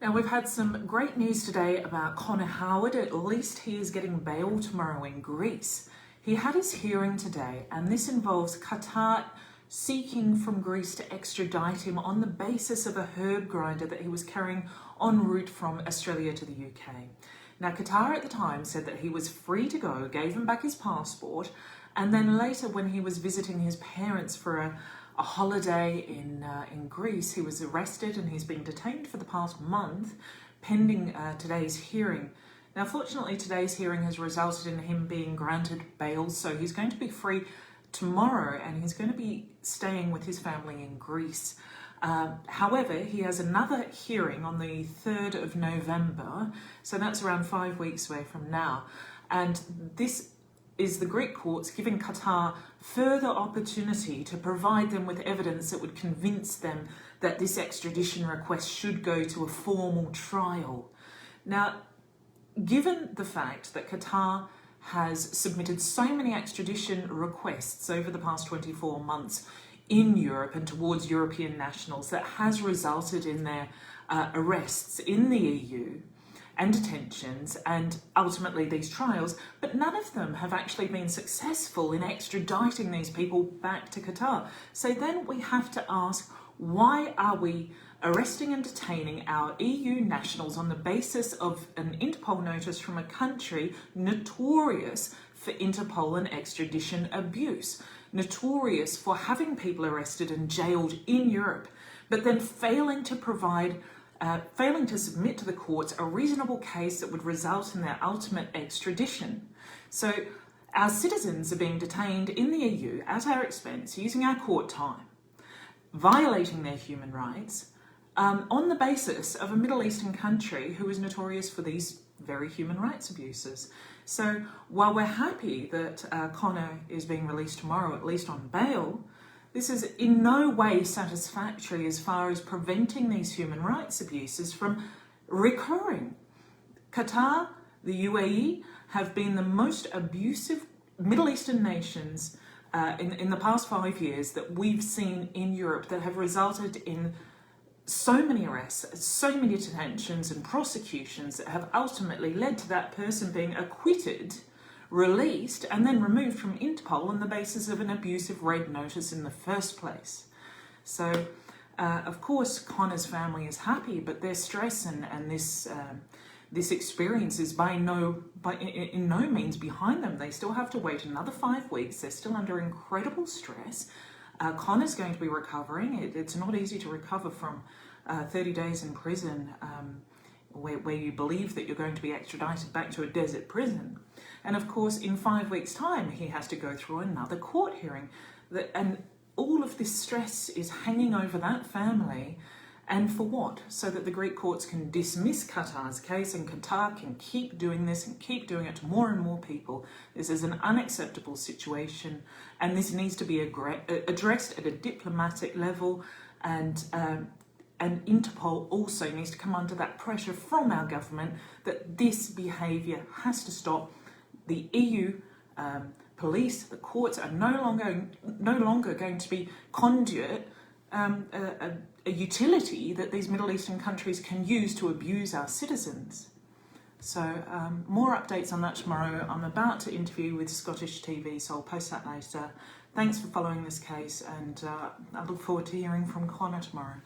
Now, we've had some great news today about Conor Howard. At least he is getting bail tomorrow in Greece. He had his hearing today, and this involves Qatar seeking from Greece to extradite him on the basis of a herb grinder that he was carrying en route from Australia to the UK. Now, Qatar at the time said that he was free to go, gave him back his passport, and then later, when he was visiting his parents for a holiday in Greece, he was arrested and he's been detained for the past month pending today's hearing. Now, fortunately, today's hearing has resulted in him being granted bail, so he's going to be free tomorrow and he's going to be staying with his family in Greece. However, he has another hearing on the 3rd of November, so that's around 5 weeks away from now. And this is the Greek courts giving Qatar further opportunity to provide them with evidence that would convince them that this extradition request should go to a formal trial. Now, given the fact that Qatar has submitted so many extradition requests over the past 24 months in Europe and towards European nationals, that has resulted in their arrests in the EU and detentions and ultimately these trials, but none of them have actually been successful in extraditing these people back to Qatar. So then we have to ask, why are we arresting and detaining our EU nationals on the basis of an Interpol notice from a country notorious for Interpol and extradition abuse, notorious for having people arrested and jailed in Europe, but then failing to submit to the courts a reasonable case that would result in their ultimate extradition. So our citizens are being detained in the EU at our expense, using our court time, violating their human rights, on the basis of a Middle Eastern country who is notorious for these very human rights abuses. So while we're happy that Conor is being released tomorrow, at least on bail, this is in no way satisfactory as far as preventing these human rights abuses from recurring. Qatar, the UAE, have been the most abusive Middle Eastern nations in the past 5 years that we've seen in Europe, that have resulted in so many arrests, so many detentions and prosecutions that have ultimately led to that person being acquitted, released, and then removed from Interpol on the basis of an abusive red notice in the first place. So, of course, Conor's family is happy, but their stress and this experience is in no means behind them. They still have to wait another 5 weeks. They're still under incredible stress. Conor's going to be recovering. It's not easy to recover from 30 days in prison where you believe that you're going to be extradited back to a desert prison. And of course, in 5 weeks' time, he has to go through another court hearing. And all of this stress is hanging over that family. And for what? So that the Greek courts can dismiss Qatar's case, and Qatar can keep doing this and keep doing it to more and more people. This is an unacceptable situation, and this needs to be addressed at a diplomatic level, and Interpol also needs to come under that pressure from our government that this behaviour has to stop. The EU police, the courts are no longer going to be conduit, a utility that these Middle Eastern countries can use to abuse our citizens. So more updates on that tomorrow. I'm about to interview with Scottish TV, so I'll post that later. Thanks for following this case, and I look forward to hearing from Conor tomorrow.